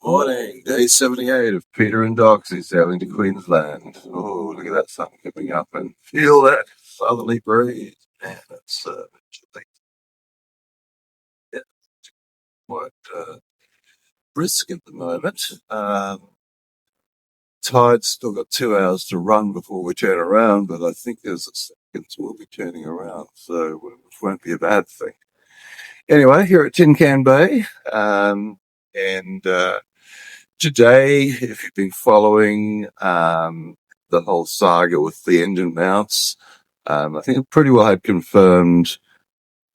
Morning, day 78 of Peter and Doxie sailing to Queensland. Oh, look at that sun coming up and feel that southerly breeze. Man, it's chilly. Yeah, quite brisk at the moment. Tide's still got 2 hours to run before we turn around, but I think there's a second we'll be turning around, so which won't be a bad thing. Anyway, here at Tin Can Bay, and today, if you've been following the whole saga with the engine mounts, I think I pretty well had confirmed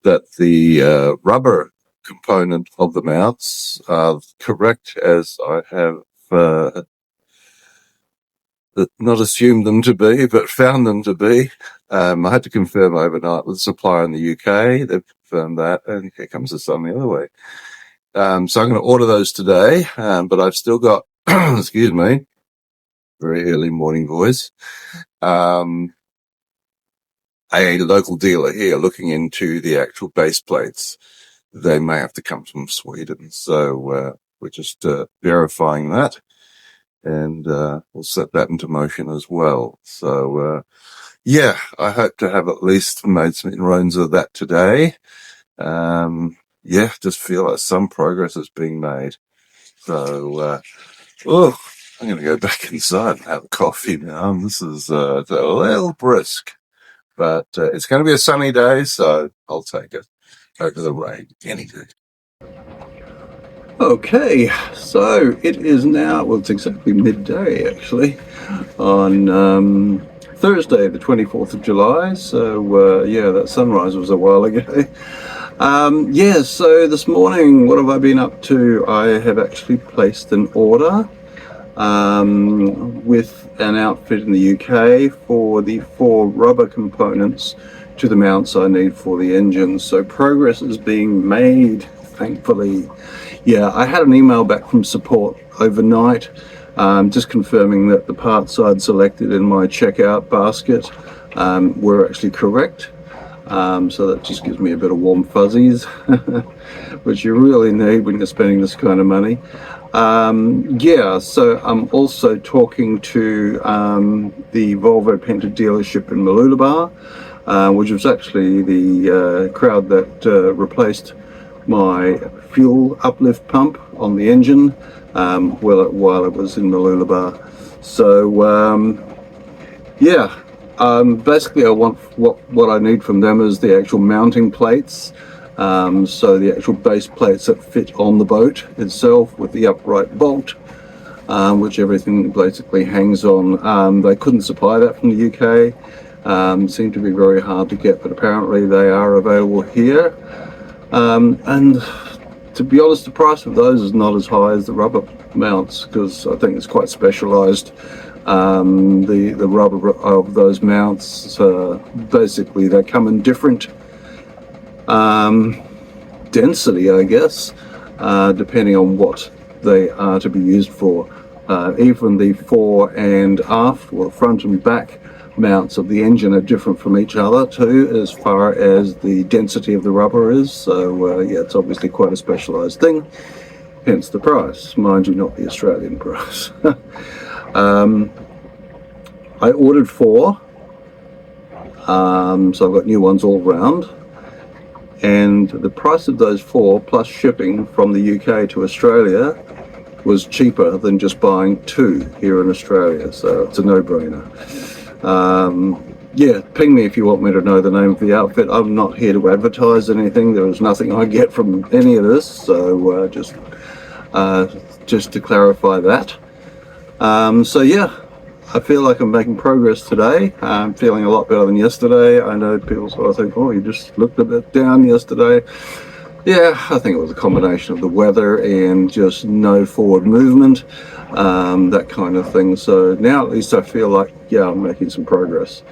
that the rubber component of the mounts are correct as I have not assumed them to be, but found them to be. I had to confirm overnight with the supplier in the UK. They've confirmed that, and here comes the sun the other way. So I'm going to order those today, but I've still got, excuse me, very early morning voice, a local dealer here looking into the actual base plates. They may have to come from Sweden, so we're just verifying that, and we'll set that into motion as well. So yeah, I hope to have at least made some inroads of that today. Yeah, just feel like some progress is being made. So, I'm going to go back inside and have a coffee now. This is a little brisk, but it's going to be a sunny day, so I'll take it over the rain any day. Okay, so it is now, well, it's exactly midday actually, on Thursday, the 24th of July. So, yeah, that sunrise was a while ago. Yeah, so this morning, what have I been up to? I have actually placed an order with an outfit in the UK for the 4 rubber components to the mounts I need for the engine. So progress is being made, thankfully. Yeah, I had an email back from support overnight, just confirming that the parts I'd selected in my checkout basket were actually correct. So that just gives me a bit of warm fuzzies, which you really need when you're spending this kind of money. Yeah, so I'm also talking to the Volvo Penta dealership in Mooloolaba, which was actually the crowd that replaced my fuel uplift pump on the engine while it was in Mooloolaba. So yeah. Basically, I want what I need from them is the actual mounting plates, so the actual base plates that fit on the boat itself with the upright bolt, which everything basically hangs on. They couldn't supply that from the UK. Seemed to be very hard to get, but apparently they are available here. And to be honest, the price of those is not as high as the rubber mounts, because I think it's quite specialised. The rubber of those mounts, basically they come in different density, I guess, depending on what they are to be used for. Even the fore and aft, or front and back mounts of the engine are different from each other too, as far as the density of the rubber is. So yeah, it's obviously quite a specialised thing, hence the price, mind you, not the Australian price. I ordered 4, so I've got new ones all round, and the price of those 4 plus shipping from the UK to Australia was cheaper than just buying 2 here in Australia, so it's a no-brainer. Yeah, ping me if you want me to know the name of the outfit. I'm not here to advertise anything. There is nothing I get from any of this, so just to clarify that. So yeah, I feel like I'm making progress today. I'm feeling a lot better than yesterday. I know people sort of think, oh, you just looked a bit down yesterday. Yeah, I think it was a combination of the weather and just no forward movement, that kind of thing. So now at least I feel like, yeah, I'm making some progress.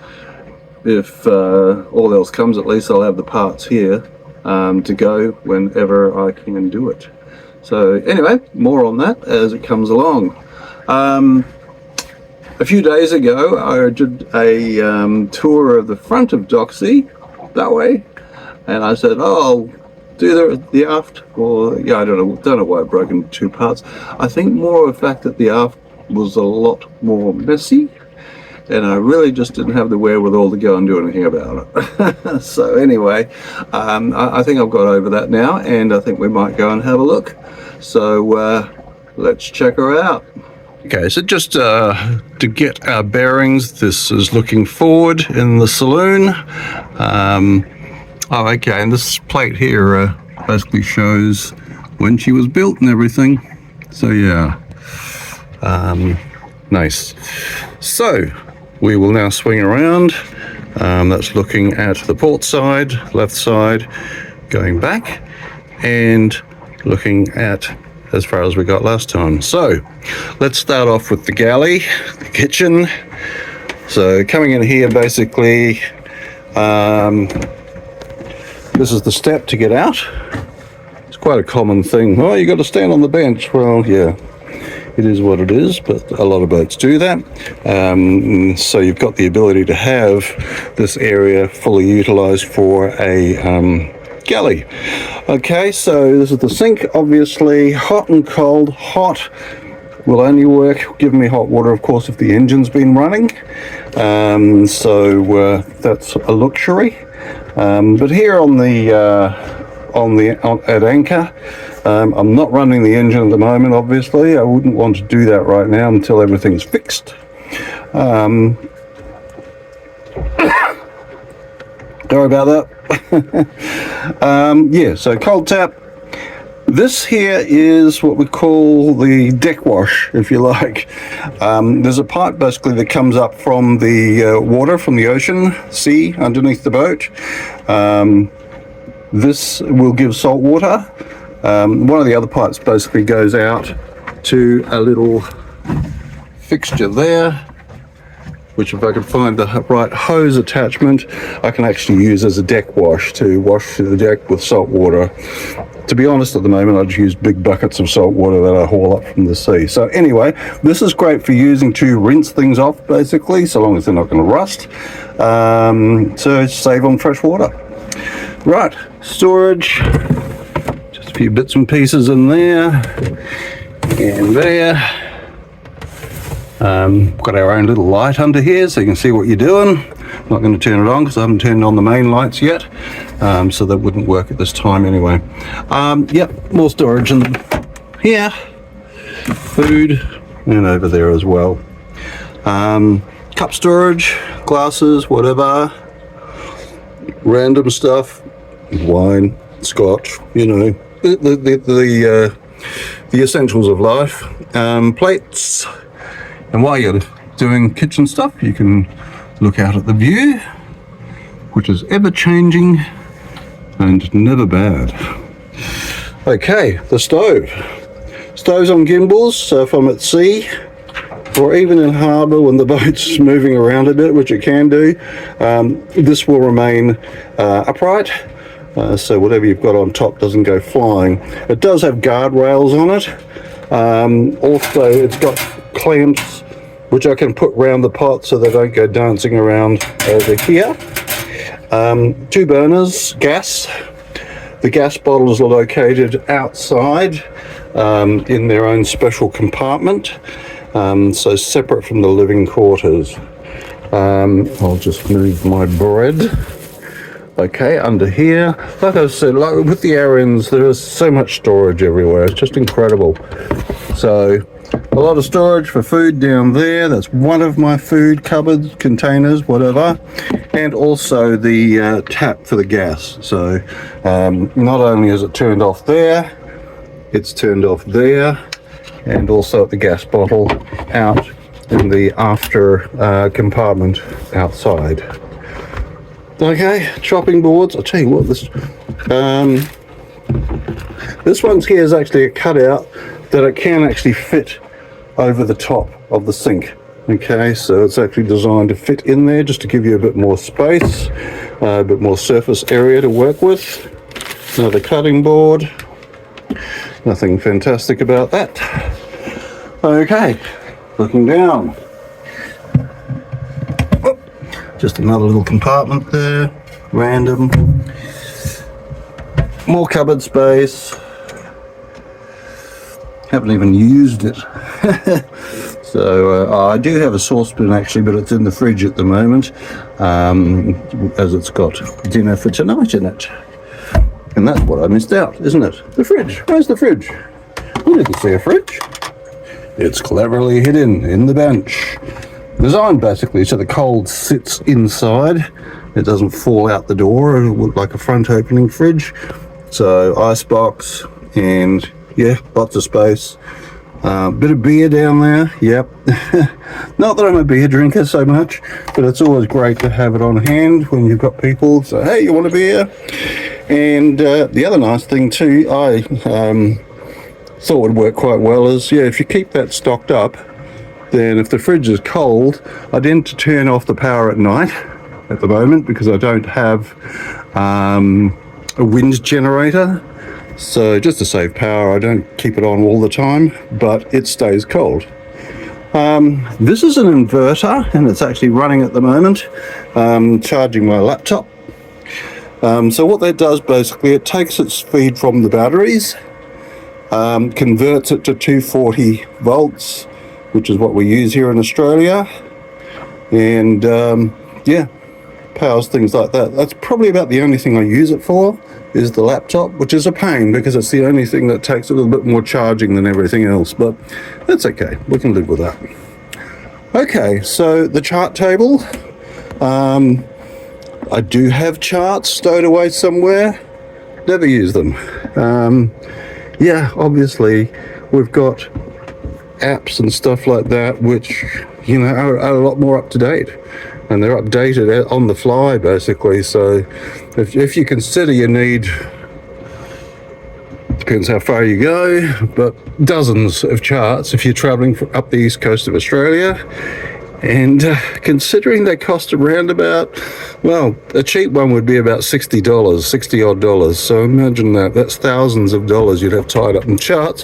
If all else comes, at least I'll have the parts here to go whenever I can do it. So anyway, more on that as it comes along. A few days ago, I did a tour of the front of Doxie, that way, and I said, oh, I'll do the aft, or yeah, I don't know why it broke into two parts. I think more of the fact that the aft was a lot more messy, and I really just didn't have the wherewithal to go and do anything about it. So anyway, I think I've got over that now, and I think we might go and have a look. So let's check her out. Okay, so just to get our bearings, this is looking forward in the saloon. Oh, okay, and this plate here basically shows when she was built and everything. So yeah, nice. So we will now swing around. That's looking at the port side, left side, going back, and looking at as far as we got last time. So let's start off with the galley, the kitchen. So coming in here, basically, this is the step to get out. It's quite a common thing. Oh, you got to stand on the bench. Well, yeah, it is what it is, but a lot of boats do that. So you've got the ability to have this area fully utilized for a galley. Okay, so this is the sink, obviously hot and cold. Hot will only work, give me hot water, of course, if the engine's been running. So that's a luxury. But here at anchor, I'm not running the engine at the moment, obviously. I wouldn't want to do that right now until everything's fixed. Sorry about that. Yeah, so cold tap. This here is what we call the deck wash, if you like. There's a pipe basically that comes up from the water, from the ocean, sea, underneath the boat. This will give salt water. One of the other pipes basically goes out to a little fixture there, which if I can find the right hose attachment, I can actually use as a deck wash to wash the deck with salt water. To be honest, at the moment, I just use big buckets of salt water that I haul up from the sea. So anyway, this is great for using to rinse things off, basically, so long as they're not going to rust. So save on fresh water. Right, storage. Just a few bits and pieces in there and there. Got our own little light under here so you can see what you're doing. I'm not going to turn it on because I haven't turned on the main lights yet, so that wouldn't work at this time anyway. Yep, more storage in here, food, and over there as well. Cup storage, glasses, whatever, random stuff, wine, scotch, you know, the essentials of life. Plates. And while you're doing kitchen stuff, you can look out at the view, which is ever changing and never bad. Okay, the stove. Stove's on gimbals, so if I'm at sea or even in harbour when the boat's moving around a bit, which it can do, this will remain upright. So whatever you've got on top doesn't go flying. It does have guardrails on it. Also, it's got clamps which I can put round the pot so they don't go dancing around over here. 2 burners, gas. The gas bottles are located outside in their own special compartment, so separate from the living quarters. I'll just move my bread. Okay, under here, like I said, like with the Arends, there is so much storage everywhere. It's just incredible. So a lot of storage for food down there. That's one of my food cupboards, containers, whatever. And also the tap for the gas. So not only is it turned off there, it's turned off there, and also at the gas bottle out in the after compartment outside. Okay, chopping boards. I'll tell you what, this one's here is actually a cutout that it can actually fit over the top of the sink. Okay, so it's actually designed to fit in there just to give you a bit more space, a bit more surface area to work with. Another cutting board. Nothing fantastic about that. Okay, looking down. Just another little compartment there, random. More cupboard space. Haven't even used it. So I do have a saucepan actually, but it's in the fridge at the moment, as it's got dinner for tonight in it. And that's what I missed out, isn't it? The fridge. Where's the fridge? You didn't see a fridge. It's cleverly hidden in the bench. Designed basically so the cold sits inside. It doesn't fall out the door and look like a front opening fridge. So ice box and yeah, lots of space. Bit of beer down there, yep. Not that I'm a beer drinker so much, but it's always great to have it on hand when you've got people. So hey, you want a beer? And the other nice thing too, I thought would work quite well is, yeah, if you keep that stocked up, then if the fridge is cold, I tend to turn off the power at night at the moment because I don't have a wind generator. So just to save power, I don't keep it on all the time, but it stays cold. This is an inverter and it's actually running at the moment, charging my laptop. So what that does basically, it takes its feed from the batteries, converts it to 240 volts, which is what we use here in Australia, and yeah, powers things like that. That's probably about the only thing I use it for, is the laptop, which is a pain because it's the only thing that takes a little bit more charging than everything else, but that's okay, we can live with that. Okay, so the chart table, I do have charts stowed away somewhere, never use them. Yeah, obviously we've got apps and stuff like that which, you know, are a lot more up to date, and they're updated on the fly basically. So if you consider you need, depends how far you go, but dozens of charts if you're traveling up the east coast of Australia, and considering they cost around about, well, a cheap one would be about $60, 60 odd dollars. So imagine that's thousands of dollars you'd have tied up in charts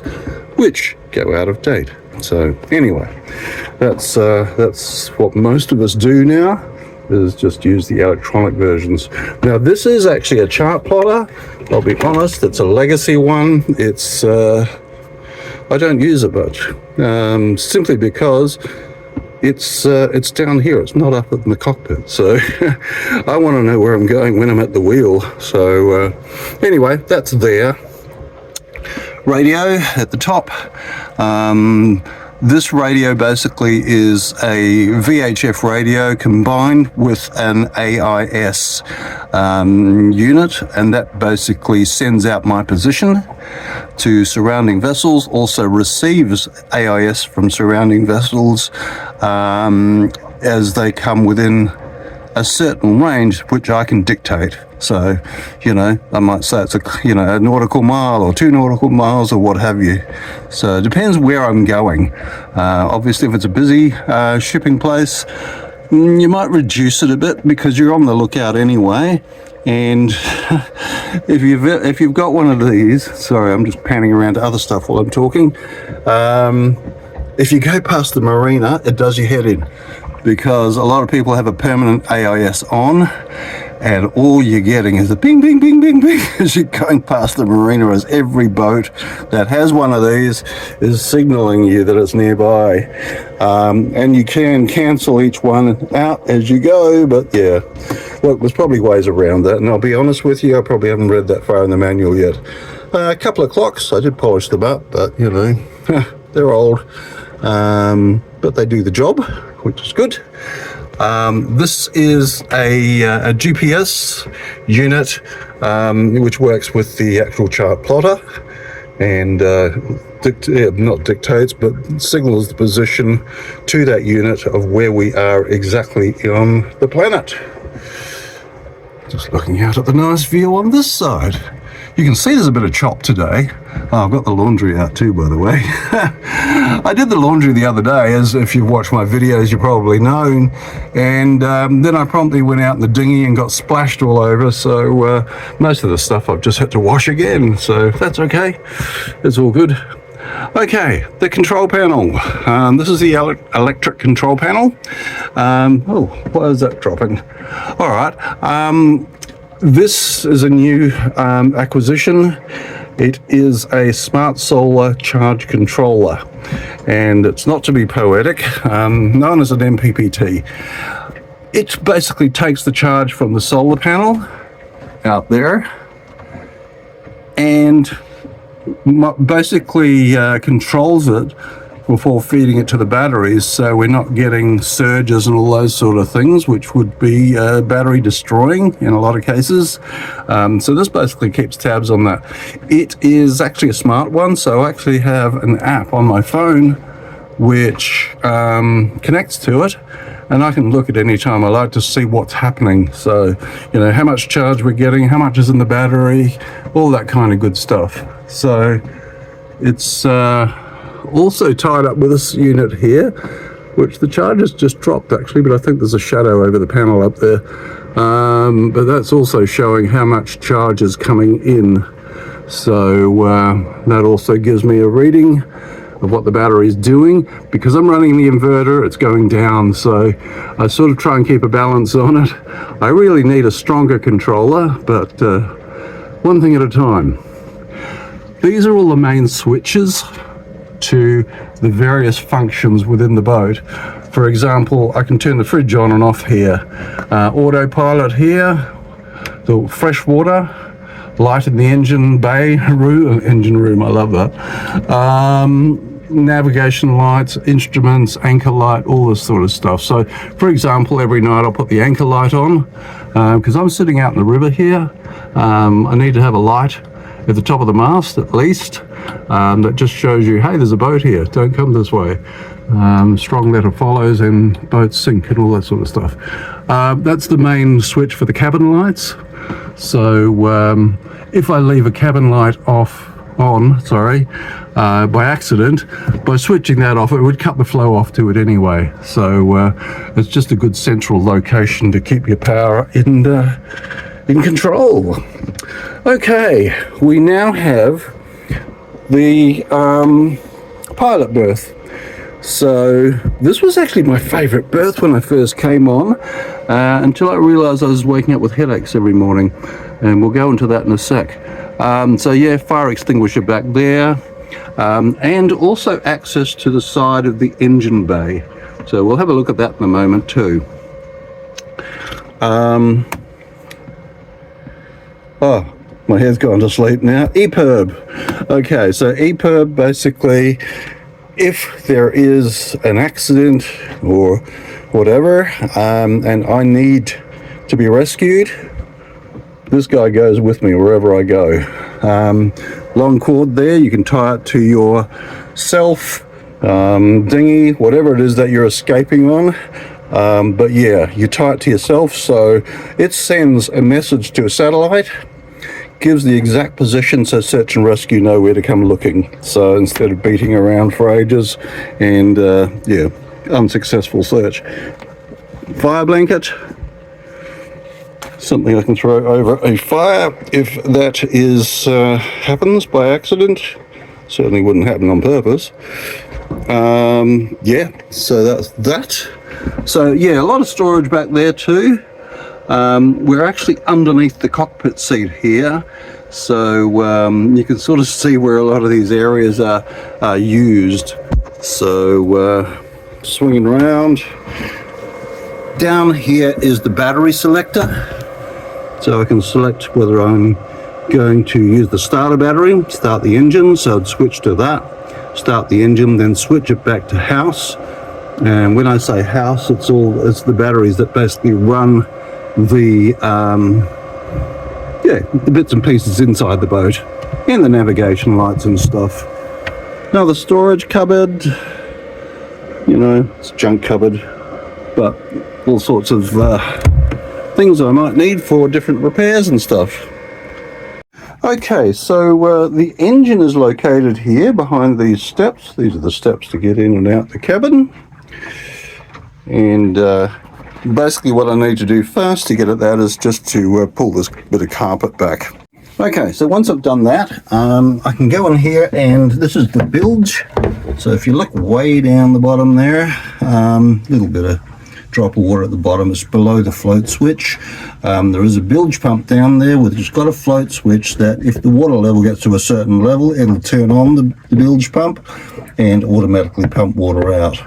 which go out of date. So anyway, that's what most of us do now, is just use the electronic versions. Now this is actually a chart plotter, I'll be honest, it's a legacy one. It's I don't use it much, simply because it's down here, it's not up in the cockpit, so I want to know where I'm going when I'm at the wheel. So anyway, that's there. Radio at the top. This radio basically is a VHF radio combined with an AIS unit, and that basically sends out my position to surrounding vessels, also receives AIS from surrounding vessels as they come within a certain range which I can dictate. So, you know, I might say it's a nautical mile or 2 nautical miles or what have you. So it depends where I'm going. Obviously, if it's a busy shipping place, you might reduce it a bit because you're on the lookout anyway. And if you've got one of these, sorry, I'm just panning around to other stuff while I'm talking. If you go past the marina, it does your head in, because a lot of people have a permanent AIS on, and all you're getting is a bing, bing, bing, bing, bing as you're going past the marina, as every boat that has one of these is signaling you that it's nearby. And you can cancel each one out as you go, but yeah, look, there's probably ways around that, and I'll be honest with you, I probably haven't read that far in the manual yet. A couple of clocks, I did polish them up, but you know, they're old, but they do the job, which is good. This is a GPS unit which works with the actual chart plotter, and not dictates, but signals the position to that unit of where we are exactly on the planet. Just looking out at the nice view on this side. You can see there's a bit of chop today. Oh, I've got the laundry out too, by the way. I did the laundry the other day, as if you've watched my videos, you probably know. And then I promptly went out in the dinghy and got splashed all over. So most of the stuff I've just had to wash again. So that's okay. It's all good. Okay, the control panel. This is the electric control panel. Oh, why is that dropping? All right. This is a new acquisition. It is a smart solar charge controller, and it's not to be poetic, known as an MPPT. It basically takes the charge from the solar panel out there and basically controls it before feeding it to the batteries, so we're not getting surges and all those sort of things, which would be battery destroying in a lot of cases. So this basically keeps tabs on that. It is actually a smart one, so I actually have an app on my phone which connects to it, and I can look at any time I like to see what's happening. So, you know, how much charge we're getting, how much is in the battery, all that kind of good stuff. So it's also tied up with this unit here, which the charge has just dropped actually, but I think there's a shadow over the panel up there. But that's also showing how much charge is coming in. So that also gives me a reading of what the battery is doing. Because I'm running the inverter, it's going down, so I sort of try and keep a balance on it. I really need a stronger controller, but one thing at a time. These are all the main switches to the various functions within the boat. For example, I can turn the fridge on and off here, autopilot here, the fresh water, light in the engine bay room, I love that. Navigation lights, instruments, anchor light, all this sort of stuff. So for example, every night I'll put the anchor light on because I'm sitting out in the river here. I need to have a light at the top of the mast at least, that just shows you, hey, there's a boat here, don't come this way. Strong letter follows and boats sink and all that sort of stuff. That's the main switch for the cabin lights. So if I leave a cabin light on by accident, by switching that off, it would cut the flow off to it anyway. So it's just a good central location to keep your power in control. Okay, we now have the pilot berth. So this was actually my favorite berth when I first came on, until I realized I was waking up with headaches every morning, and we'll go into that in a sec. So yeah, fire extinguisher back there, and also access to the side of the engine bay. So we'll have a look at that in a moment too. Oh, my head's gone to sleep now. EPIRB. Okay, so EPIRB basically, if there is an accident or whatever, and I need to be rescued, this guy goes with me wherever I go. Long cord there, you can tie it to your self, dinghy, whatever it is that you're escaping on. But yeah, you tie it to yourself, so it sends a message to a satellite, gives the exact position so search and rescue know where to come looking. So instead of beating around for ages and yeah, unsuccessful search. Fire blanket, something I can throw over a fire if that is happens by accident. Certainly wouldn't happen on purpose. Yeah, so that's that. So yeah, a lot of storage back there too. We're actually underneath the cockpit seat here, so you can sort of see where a lot of these areas are used. So swinging around, down here is the battery selector, so I can select whether I'm going to use the starter battery, start the engine, so I'd switch to that, start the engine, then switch it back to house. And when I say house, it's the batteries that basically run the the bits and pieces inside the boat, and the navigation lights and stuff. Another storage cupboard, you know, it's a junk cupboard, but all sorts of things I might need for different repairs and stuff. Okay, so the engine is located here behind these steps. These are the steps to get in and out the cabin. And basically what I need to do first to get at that is just to pull this bit of carpet back. Okay, so once I've done that, I can go in here, and this is the bilge. So if you look way down the bottom there, little bit of drop of water at the bottom. It's below the float switch. There is a bilge pump down there which has got a float switch that if the water level gets to a certain level, it'll turn on the bilge pump and automatically pump water out.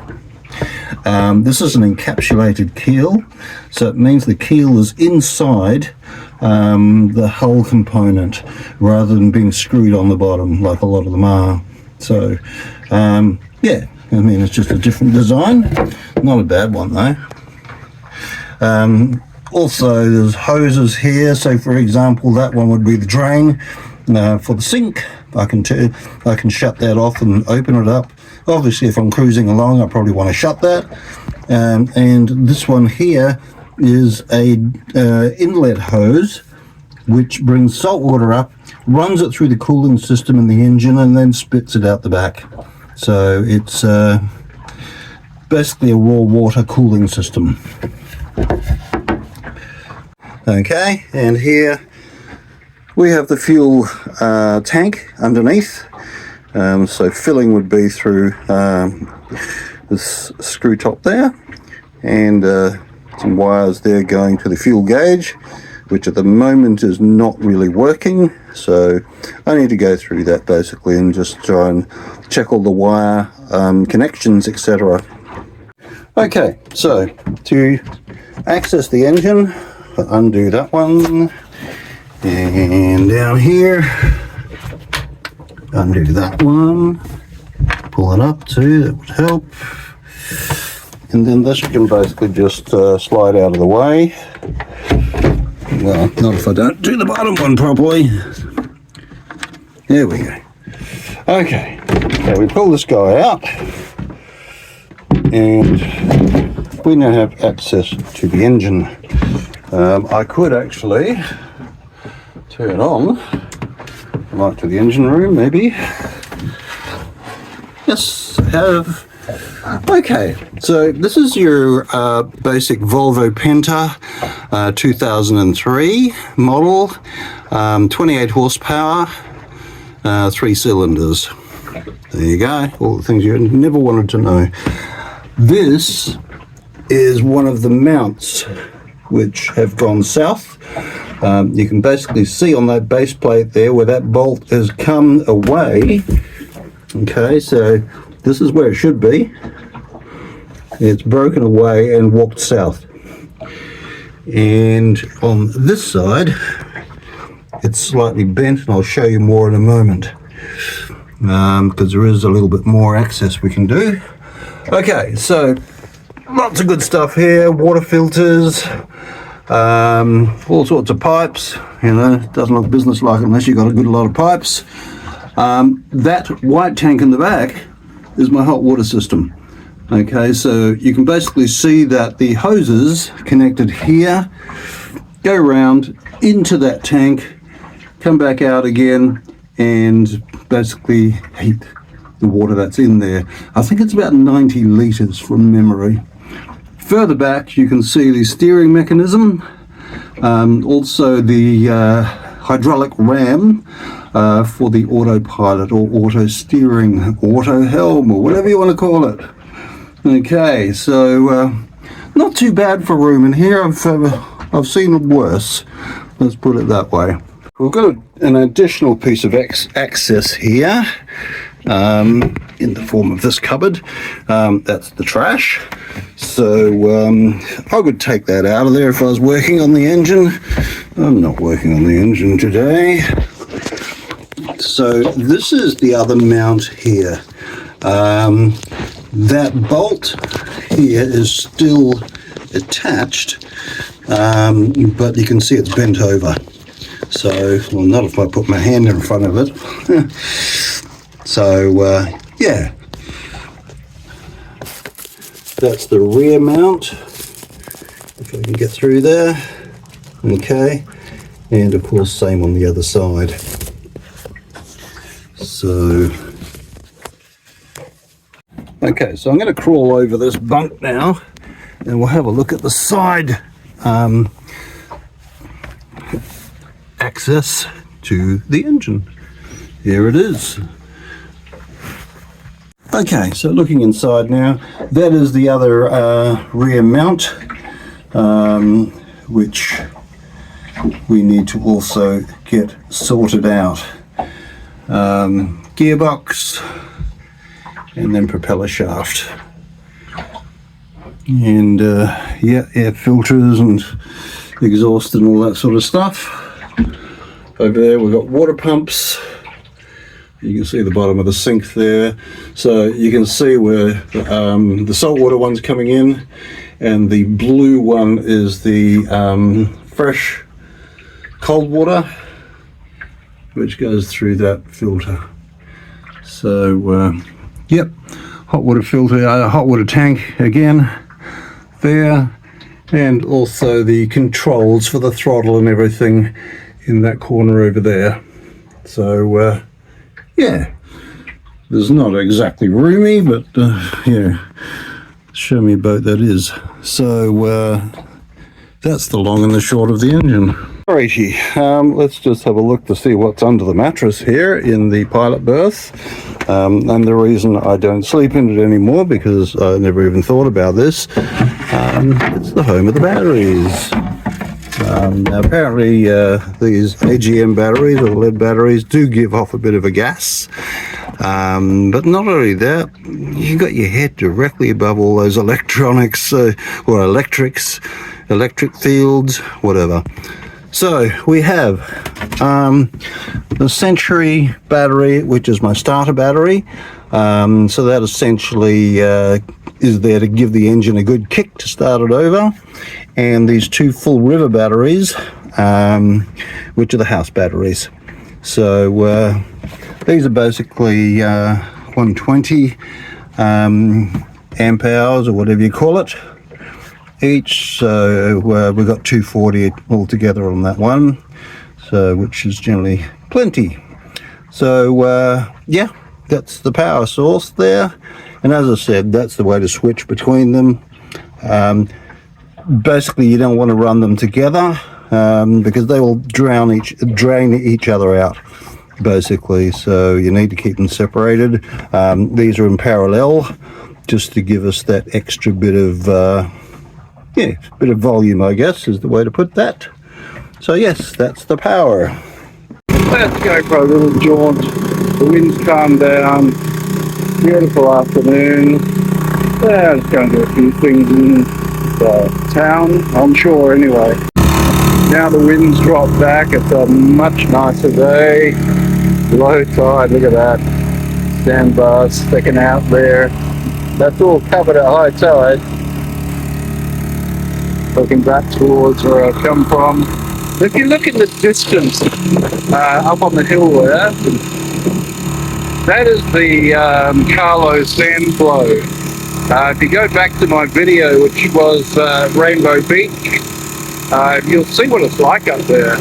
This is an encapsulated keel, so it means the keel is inside the hull component rather than being screwed on the bottom like a lot of them are. So yeah, I mean, it's just a different design, not a bad one though. Also there's hoses here, so for example that one would be the drain for the sink. I can shut that off and open it up. Obviously if I'm cruising along I probably want to shut that. And this one here is a inlet hose which brings salt water up, runs it through the cooling system in the engine and then spits it out the back. So it's basically a raw water cooling system. Okay, and here we have the fuel tank underneath. So filling would be through this screw top there, and some wires there going to the fuel gauge, which at the moment is not really working, so I need to go through that basically and just try and check all the wire connections, etc. Okay, so to access the engine, undo that one, and down here undo that one, pull it up too, that would help, and then this you can basically just slide out of the way. Well, not if I don't do the bottom one properly. There we go. Okay, so we pull this guy out and we now have access to the engine. I could actually turn on the light to the engine room, maybe. Yes, I have. Okay, so this is your basic Volvo Penta 2003 model, 28 horsepower, 3 cylinders. There you go, all the things you never wanted to know. This is one of the mounts which have gone south. You can basically see on that base plate there where that bolt has come away. Okay, so this is where it should be. It's broken away and walked south. And on this side, it's slightly bent, and I'll show you more in a moment, because there is a little bit more access we can do. Okay, so lots of good stuff here, water filters, all sorts of pipes. You know, it doesn't look business-like unless you've got a good lot of pipes. That white tank in the back is my hot water system. Okay, so you can basically see that the hoses connected here go around into that tank, come back out again, and basically heat the water that's in there. I think it's about 90 litres from memory. Further back you can see the steering mechanism, also the hydraulic ram for the autopilot or auto steering, auto helm, or whatever you want to call it. Okay, so not too bad for room in here. I've seen worse, let's put it that way. We've got an additional piece of access here in the form of this cupboard. That's the trash, so I would take that out of there if I was working on the engine. I'm not working on the engine today. So this is the other mount here. That bolt here is still attached, but you can see it's bent over. So, well, not if I put my hand in front of it. So, yeah, that's the rear mount, if I can get through there. Okay, and of course same on the other side. So, okay, so I'm going to crawl over this bunk now and we'll have a look at the side access to the engine. Here it is. Okay, so looking inside now, that is the other rear mount, which we need to also get sorted out. Gearbox, and then propeller shaft. And yeah, air filters and exhaust and all that sort of stuff. Over there we've got water pumps. You can see the bottom of the sink there. So you can see where the saltwater one's coming in, and the blue one is the fresh cold water, which goes through that filter. So yep, hot water filter, hot water tank again there, and also the controls for the throttle and everything in that corner over there. So yeah, there's not exactly roomy, but yeah, show me a boat that is. So that's the long and the short of the engine. Alrighty, let's just have a look to see what's under the mattress here in the pilot berth. And the reason I don't sleep in it anymore, because I never even thought about this, it's the home of the batteries. Now apparently these AGM batteries or lead batteries do give off a bit of a gas, but not only that, you got your head directly above all those electronics or electrics, electric fields, whatever. So we have the Century battery, which is my starter battery. So that essentially is there to give the engine a good kick to start it over. And these two full river batteries, which are the house batteries. So these are basically 120 amp hours or whatever you call it each. So we've got 240 altogether on that one, so which is generally plenty. So yeah, that's the power source there, and as I said, that's the way to switch between them. Basically you don't want to run them together because they will drain each other out basically, so you need to keep them separated. These are in parallel just to give us that extra bit of yeah, bit of volume, I guess is the way to put that. So yes, that's the power. Let's go for a little jaunt. The wind's calmed down, beautiful afternoon. Let's go and do a few things in the town, on shore anyway. Now the wind's dropped back, it's a much nicer day. Low tide, look at that. Sandbars sticking out there. That's all covered at high tide. Looking back towards where I've come from. If you look in the distance, up on the hill there, that is the Carlo sand flow. If you go back to my video, which was Rainbow Beach, you'll see what it's like up there.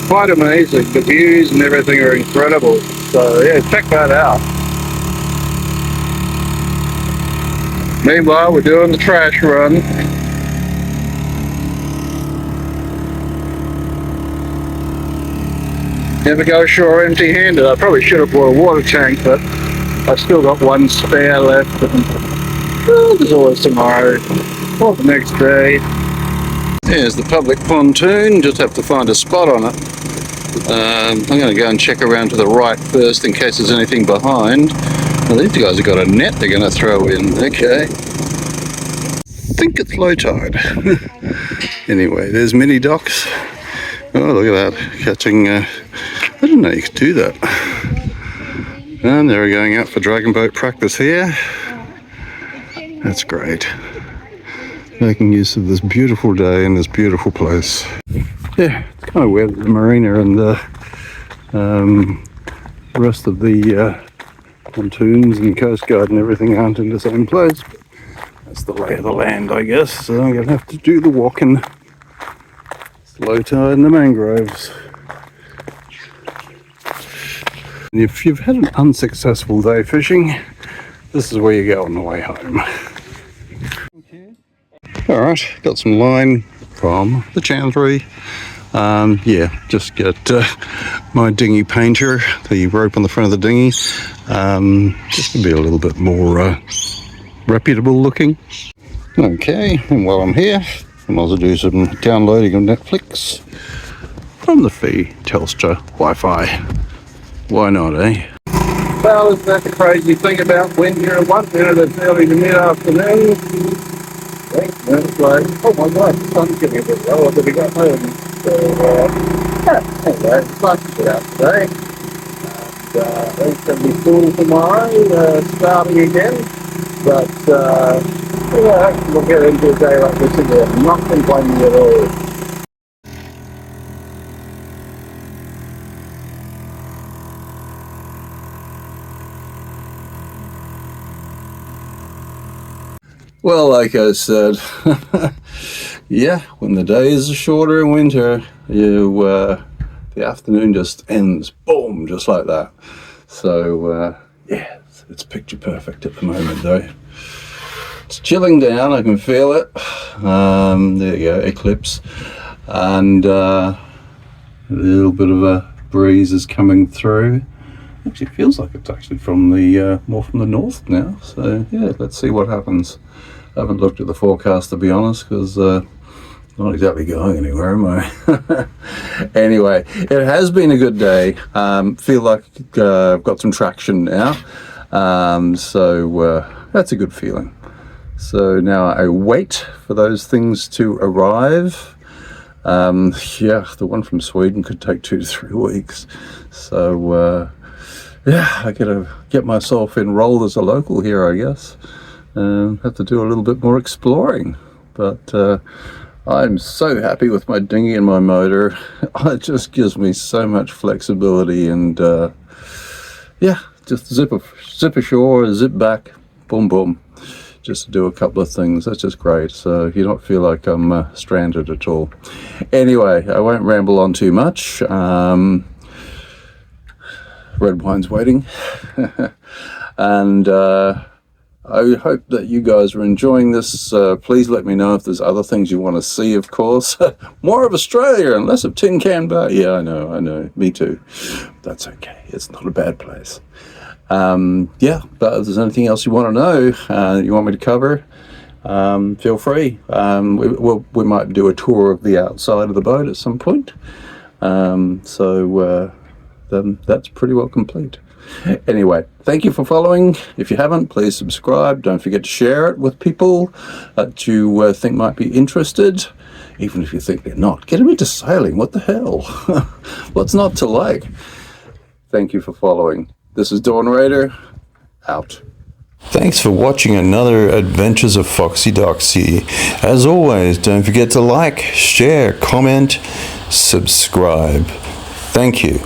Quite amazing. The views and everything are incredible. So yeah, check that out. Meanwhile, we're doing the trash run. Never go ashore empty-handed. I probably should have brought a water tank, but I've still got one spare left. And, there's always tomorrow or the next day. There's the public pontoon. Just have to find a spot on it. I'm going to go and check around to the right first in case there's anything behind. Well, these guys have got a net they're going to throw in. Okay. I think it's low tide. Anyway, there's mini docks. Oh, look at that. Catching... I didn't know you could do that. And they're going out for dragon boat practice here. That's great. Making use of this beautiful day in this beautiful place. Yeah, it's kind of weird that the marina and the rest of the pontoons and Coast Guard and everything aren't in the same place. But that's the lay of the land, I guess. So I'm going to have to do the walking. Low tide in the mangroves. If you've had an unsuccessful day fishing, this is where you go on the way home. Okay. Alright, got some line from the Chantry Yeah, just get my dinghy painter, the rope on the front of the dinghy, just to be a little bit more reputable looking. Okay, and while I'm here, I might as well do some downloading of Netflix from the free Telstra Wi-Fi. Why not, eh? Well, isn't that the crazy thing about when you're at 1 minute it's early to mid-afternoon? It's like, oh my god, the sun's getting a bit lower, but we got home. So, yeah, anyway, it's nice to get out today. And it's going to be cool tomorrow, starting again. But, yeah, we'll get into a day like this again. Not complaining at all. Well, like I said, yeah, when the days are shorter in winter, the afternoon just ends, boom, just like that. So, yeah, it's picture perfect at the moment, though. It's chilling down, I can feel it. There you go, eclipse. And a little bit of a breeze is coming through. Actually feels like it's actually from the more from the north now. So, yeah, let's see what happens. I haven't looked at the forecast, to be honest, because not exactly going anywhere, am I? Anyway, it has been a good day. Feel like I've got some traction now, so that's a good feeling. So now I wait for those things to arrive. Yeah, the one from Sweden could take 2 to 3 weeks. So yeah, I gotta get myself enrolled as a local here, I guess. Have to do a little bit more exploring, but I'm so happy with my dinghy and my motor. It just gives me so much flexibility, and yeah, just zip ashore, zip back, boom boom, just to do a couple of things. That's just great. So you don't feel like I'm stranded at all. Anyway, I won't ramble on too much. Red wine's waiting. And I hope that you guys are enjoying this. Please let me know if there's other things you want to see, of course. More of Australia and less of Tin Can Bar. Yeah, I know. Me too. That's okay. It's not a bad place. Yeah, but if there's anything else you want to know, you want me to cover, feel free. We might do a tour of the outside of the boat at some point. So then that's pretty well complete. Anyway, thank you for following. If you haven't, please subscribe. Don't forget to share it with people that you think might be interested, even if you think they're not. Get them into sailing. What the hell? What's not to like? Thank you for following. This is Dawn Raider, out. Thanks for watching another Adventures of Foxy Doxie. As always, don't forget to like, share, comment, subscribe. Thank you.